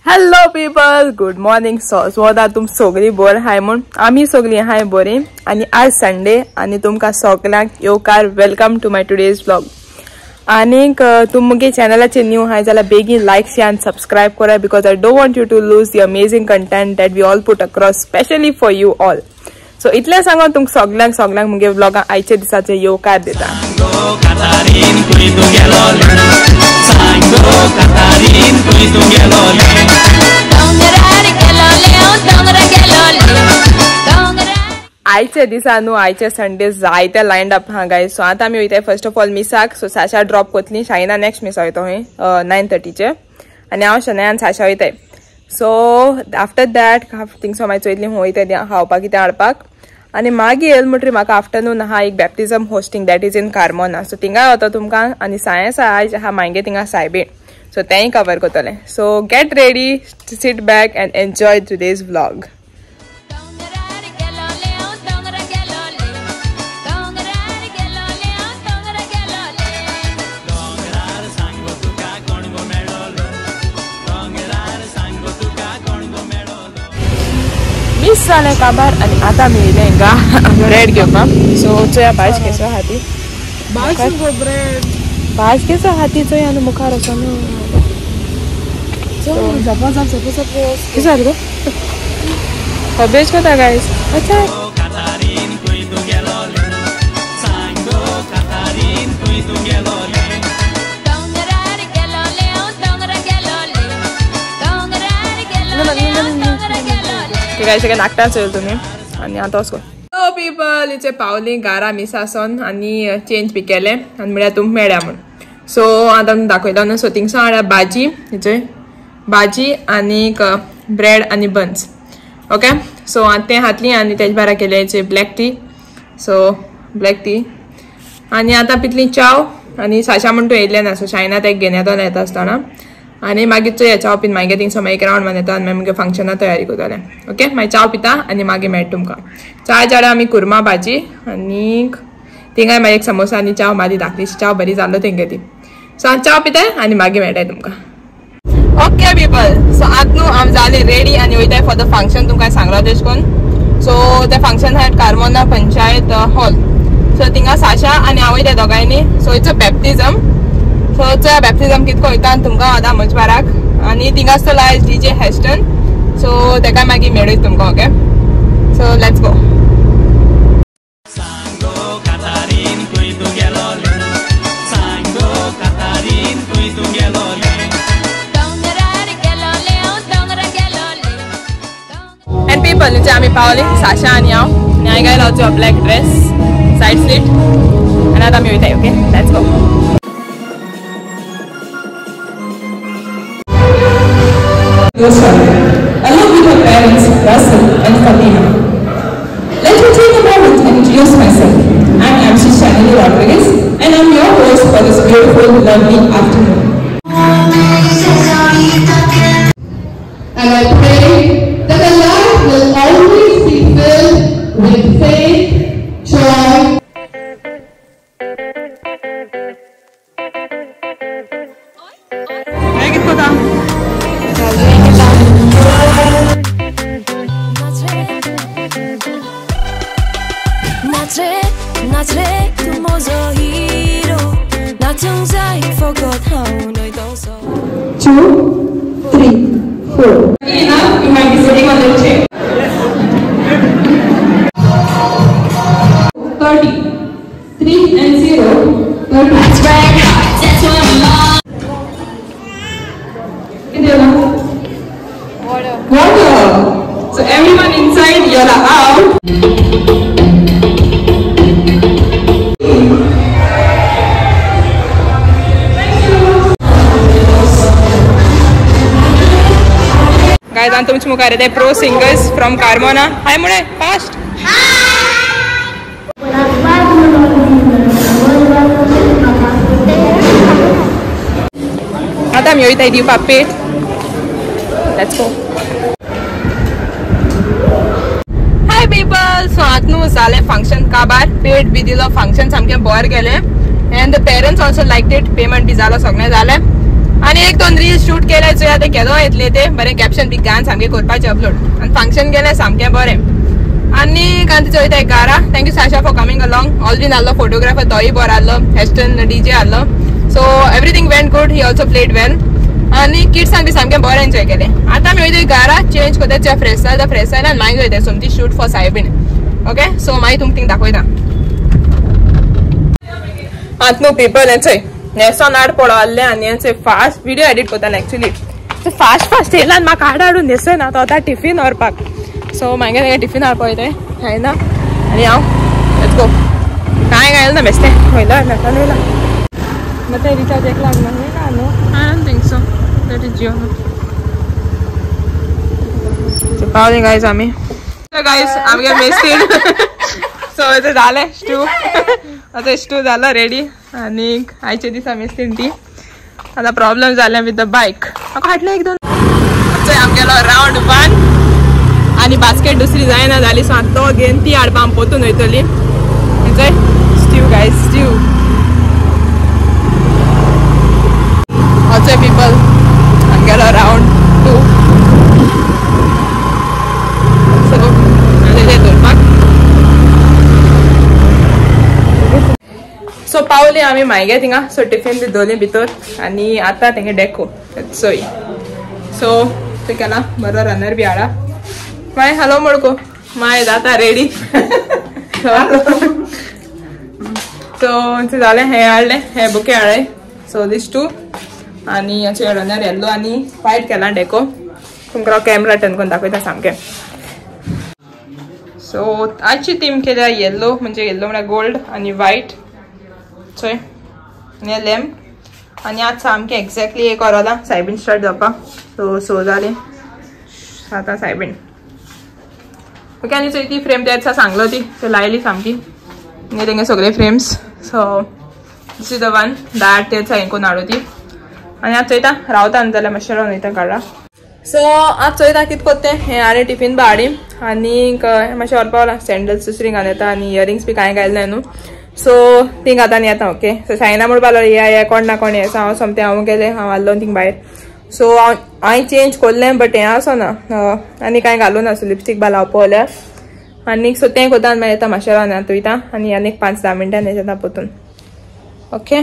Hello people, good morning. सोदा तुम सगळी बोर हाय म्हूण आमी सगळी हाय बरी. आणि आज संडे आणि तुमकां सगळ्यांक येवकार welcome to my today's vlog. आनीक तुम मुगे चॅनलाचेर न्यू हाय जाल्यार बेगीन लायक शेअर आनी सबस्क्राईब करा because I don't want you to lose the amazing content that we all put across specially for you all. So इतलें सांगून तुमकां सगळ्यांक मुगे व्लॉगां आयचे दिसाचे येवकार दिता. आयचे दिसा न्हू आयचे संडे जायते लायंड अप हा गायज. सो आतां आमी वयताय फर्स्ट ऑफ ऑल मिसाक. सो साशा ड्रॉप कोतली, शायना नेक्स्ट मिस वयता हय 9:30 आनी हांव शनयान साशा वयताय. सो आफ्टर दॅट थिंगसो मागीर चोयतली वयताय खावपाक कितें हाडपाक. आनी मागीर येयले म्हणटरी म्हाका आफ्टरनून आहा एक baptism hosting that is in Carmona. So थिंगा वता तुमकां. आनी सायन्स आयज आहा मागे थिंगा सायबीण. सो तेंय कवर करतलें. सो get ready, seat back and enjoy today's vlog. Miss जालें काबार आनी आतां आमी येयले हिंगा ब्रेड घेवपाक. सो चोया भाज केसो आहा ती भाज केसो आहा ती चोय आनी मुखार असो न्हू कितें जालें गो बेज कोता गायज. अच्छा काय सगळ्या नाकटाच येईल तुम्ही. आणि आता वचो सो पीपल इचे पावली गारा मिसासन आनी चेंज बी केले आनी म्हळ्यार तुम मेळ्या म्हूण. सो आतां दाखयलो न्हू. सो थिंगसो हाडल्या भाजी, हेचे भाजी आनीक ब्रेड आनी बन्स. ओके सो तें हातली आनी तेज बारा केले हेचे ब्लॅक टी. सो ब्लॅक टी आनी आतां पितली चाव. आनी साशा म्हण तूं येयल्लें ना. सो शायना तेक घेवन येता आसतना. आनी मागीर चोय चाव पिन मागीर थिंगसो मागीर एक रावंड मान येता आनी मागीर मुगे फंक्शना तयारी करतलें. ओके मागीर चाव पिता आनी मागीर मेळटा तुमकां. चाय जाल्यार आमी कुर्मा भाजी आनीक थिंगाय मागीर एक समोसा आनी चाव मारी धाकली चाव बरी जालो तेंगे ती. सो हांव चाव पिताय आनी मागीर मेळटाय तुमकां. ओके पीपल सो आतां न्हू हांव जालें रेडी आनी वयताय फॉर द फंक्शन. तुमकां सांगलो तेश कोन्न. सो तें फंक्शन आहा कार्मोना पंचायत हॉल. सो थिंगा साशा आनी हांव वयताय दोगांयनी. So it's a बॅप्टिजम. सो चोया बॅप्टिजम कितको वयता तुमकां आतां मंचबाराक. आनी थिंगा आसतो लायज DJ हेस्टन. सो तेका मागीर मेळयत तुमकां. Okay so let's go. And people इथे आमी पावली साशा आनी हांव. आनी हांवें घायला जो ब्लॅक ड्रेस सायड स्लीट आनी आतां आमी वयताय. Okay let's go. Along with my parents, Russell and Fatima. Let me take a moment and introduce myself. I'm MC Shanini Rodriguez and I'm your host for this beautiful, lovely afternoon. And I pray that the life will always be filled with faith, joy, so everyone inside, you're out. Guys, I'm तुमच्या मुखार येताय pro singers from Carmona. Hi Mule fast. आता आमी वयताय दिवपाक पेट. Let's go. Hi people so आतां जालें function काबार. पेट बी दिलो. फंक्शन सामकें बोर गेलें. And the parents also liked it. Payment बी जालो सगळें जालें. आणि 1-2 रील्स शूट केले चोया ते केदो येतले ते बरे कॅप्शन बी घान सामके करपाचे अपलोड आणि फंक्शन केले सामके बरे आणि कांती चोयता 11 thank you Sasha for coming along Alwin आलो फोटोग्राफर तोही बरो आलो हेस्टन डीजे आलो so everything went good he also played well आणि किड्सांक बी सामके बरे एन्जॉय केले आता मी वयता 11 चेंज कोताचे फ्रेश जायला आनी मागीर वयता सोमती शूट फॉर सायबीण ओके सो मागीर तुमकां थिंग दाखयता आत न्हू पीपल चोय नेसोन आड पळोवल्ले आनी फास्ट व्हिडिओ एडिट करताले एक्चुअली फास्ट येयला म्हाका आड हाडून न्हेसोय ना तो आतां टिफीन व्हरपाक सो मागीर तेगे टिफीन हाडपा वयताय खायना आनी हांव लेट्स गो कांय गायला ना बेश्टें वयला नेटान वयला मागीर रिचार्ज एक लागना न्हू I don't think so that is Jio पावले गायज आमी गायज आमगे मेस्तीन सो इथे झाले स्टू आता स्टू झाला रेडी आणि आयचे दिसा मेस्तीन ती आता प्रॉब्लेम झाले विथ द बाईक म्हाका हाटले 1-2 आमगेलो राउंड 1 आणि बास्केट दुसरी जायना झाली सो आतां तो घेवन ती हाडपा आमी पोतून वयतली थंय stew guys stew also people आमगेलो राउंड 2 सो आनी दवरपाक सो पावली आमी मागे थिंगा सो टिफिन बी दवरली भितर आनी आतां तेंगे डेको चोय सो ते केला बरो रनर बी हाडा माय हॅलो म्हणको माय जाता रेडी सो जालें हे हाडले हे बुके हाडले सो दिस 2 आनी हाचे रनर येल्लो आनी वायट केला डेको तुमकां कॅमेरा टर्न करून दाखयता सामकें सो आजची थीम केल्या येल्लो म्हणजे येल्लो म्हळ्यार गोल्ड आनी वायट चोय आनी लॅम्प आनी आज सामकें एक्झॅक्टली 1 वरां सायबीण स्टार्ट जावपाक सो जाली आतां सायबीण ओके आनी चोय ती फ्रेम त्या सांगलो ती ते लायली सामकी आनी तेंगे सगळे frames so this is the one that तेच हें करून हाडू ती आनी आज चोयता रावता न्ही जाल्यार मातशें रावन वयता काडा सो आज चोयता कितें कोत्तें हें हाडे टिफीन बी हाडी आनी मातशें व्हरपा वला सॅन्डल्स दुसरी घालून येता आनी इयरिंग्स बी कांय घालना न्हू सो ती घातान येता ओके सो सायना म्हणपा लागलो या कोण ना कोण येसा हांव सोमतें हांव गेलें हांव हाडलो थिंग भायर सो हांवें चेंज कोल्लें बट हें आसो ना आनी कांय घालूं ना सो लिपस्टीक बा लावपा वल्यार आनी सो तें कोता मागीर येता मातशें रावन येता आनी आनी 5-10 मिनटान येता पोतून ओके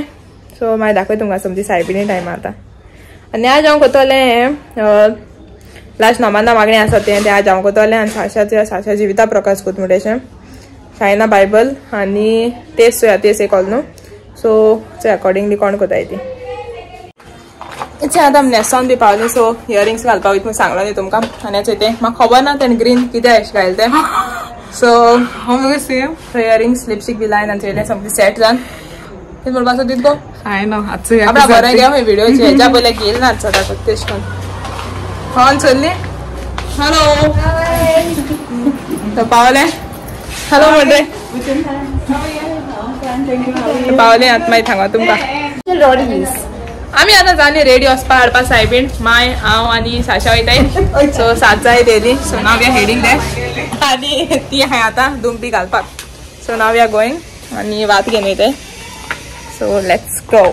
सो मागीर दाखय तुमकां समजी सायबीणी टायम आतां आनी आज हांव कोतोलें हें लास्ट नोमाना मागणें आसा तें आज हांव कोतोलें आनी साशा जिविता प्रकाश कोतमुडेचें सायना बायबल आनी तेच एक न्हू सो अकॉर्डिंगली कोण कोताय ती इथे आतां न्हेसोन बी पावली सो इयरिंग्स घालपाक वयता सांगलो न्ही तुमकां आनी चोय म्हाका खबर ना तेणें ग्रीन कितें अशें घायल तें सो सेम इयरिंग्स लिपस्टीक बी लायन आनी चोयलें सामकें सेट जावन कितें म्हणपाक सोद गो आपणा बरें घे व्हिडिओचे हेज्या पयलें घेयला ना सदां तेश कोन हॉन चल्ली हॅलो तो पावलें हॅलो म्हणटे पावलें आतां मागीर सांगो तुमकां आमी आतां जाली रेडी वचपा हाडपा सायबीण माय हांव आनी साशा वयताय सो 7 जायत येयली सो नाव वी आर हेडींग देर आनी ती हांवें आतां दुंपी घालपाक सो नाव वी आर गोईंग आनी वात घेवन वयताय so let's go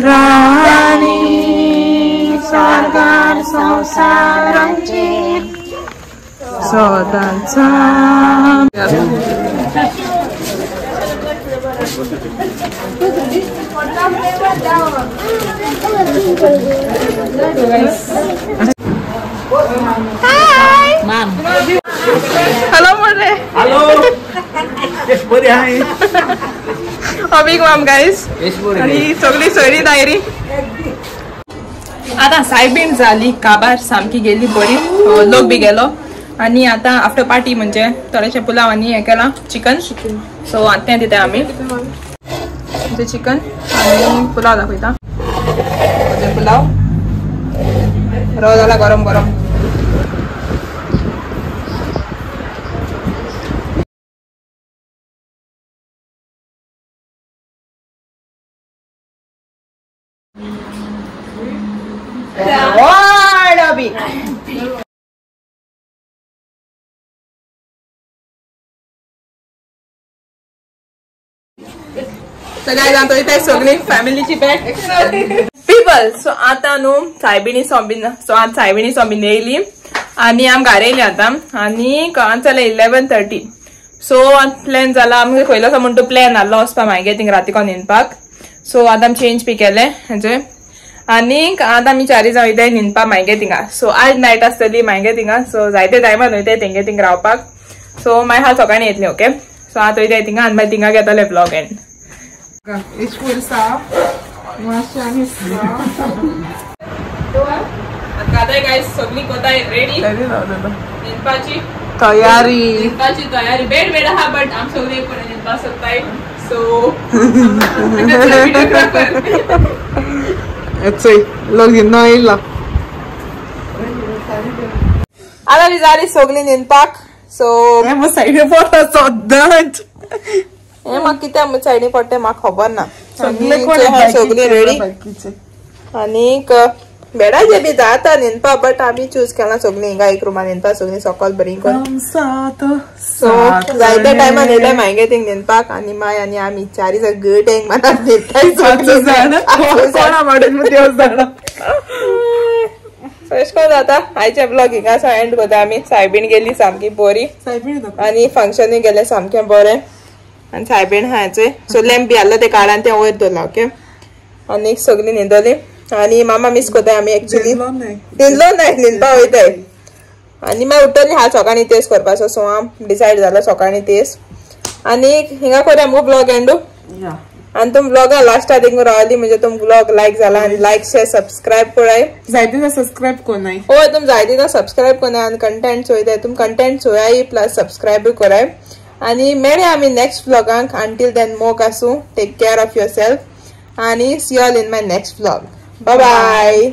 Rani सारगार संसारांचे सदांचा hi ma'am hello म्हणले हॅलो यस बरी हाय अबिग मॅम गाइस आणि सगळी सोयरी दायरी आता सायबीण जाली काबार सामकी गेली बरी लोक बी गेलो आणि आता आफ्टर पार्टी म्हणजे थोडेशे पुलाव आणि हे केला चिकन सो आता तें दिता आमी चिकन आणि पुलाव दाखयता पुलाव रवा जाला गरम गरम So guys, I'm going to सगळी फॅमिलीची बॅग पीपल. सो आता न्हू सायबिणी सोंबीन, सो आज सायबिणी सोंबीन येयली आनी आम घरा येयली आता आनी चला 11:30. सो प्लॅन जाला आमगे खंयलो म्हणटा प्लॅन आहलो वचपा मागीर थिंग रातीको न्हिदपाक. सो आतां आमी चेंज बी केले हेजे आनीक आतां आमी चारी जावन वयताय न्हिदपाक मागीर थिंगा. सो आज नायट आसतली मागीर थिंगा. सो जायते टायमान वयताय तेंगे थिंग रावपाक. सो मागीर हांव सकाळीं येतलें. ओके, सो आतां वयताय थिंगा आनी मागीर थिंगा घेतले व्लॉग एंड. सगळी कोताय रेडी न्हिदपाची तयारी बेड आहा बट आम सगळे न्हिदपाक सोदताय. सो आतां बी जाली सगळी न्हिदपाक. सो म्हाका कित्याक सायडी पडटा म्हाका खबर ना. सगळी रेडी आनीक बेडाचे बी जाता न्हिदपा बट आमी चूज केला सगळी हिंगा एक रुमान न्हिदपा सगळी सकाळ बरी करून. सो जायत्या टायमान येयले मागीर थिंग न्हिदपाक आनी माय आनी आमी चारी गुड एंग माना न्हिदताय. अशें करून जाता. आयचे ब्लॉग हिंगा एंड कोता आमी. सायबीण गेली सामकी बरी आनी फंक्शनूय गेले सामकें बरें आनी सायबीण हाचे. सो लॅम्प बी आहलो ते काळान ते वयर दवरला. ओके, आनी सगळी न्हिदली आनी मामा मिस कोताय आमी एक्चुअली न्हिदलो नाय न्हिदपा वयताय आनी मागीर उठ्ठली हांव सकाळीं तेच करपाचो. सो हांव डिसायड जालो सकाळीं तेच आनी हिंगा कोरया मुगो ब्लॉग एंडू. आनी तुम ब्लॉगा लास्टा थिंगू रावली म्हणजे तुम ब्लॉग लायक जाला आनी लायक शेअर सबस्क्रायब कोराय. जायती सबस्क्रायब कोनाय. हय तुम जायती सबस्क्रायब कोनाय आनी कंटेंट चोयताय तुम कंटेंट चोयाय प्लस सबस्क्रायब कोराय. आनी मेळया आमी नेक्स्ट ब्लॉगांक. अंटील देन मोग आसूं. Take care of yourself आनी see all in my next blog. Bye bye.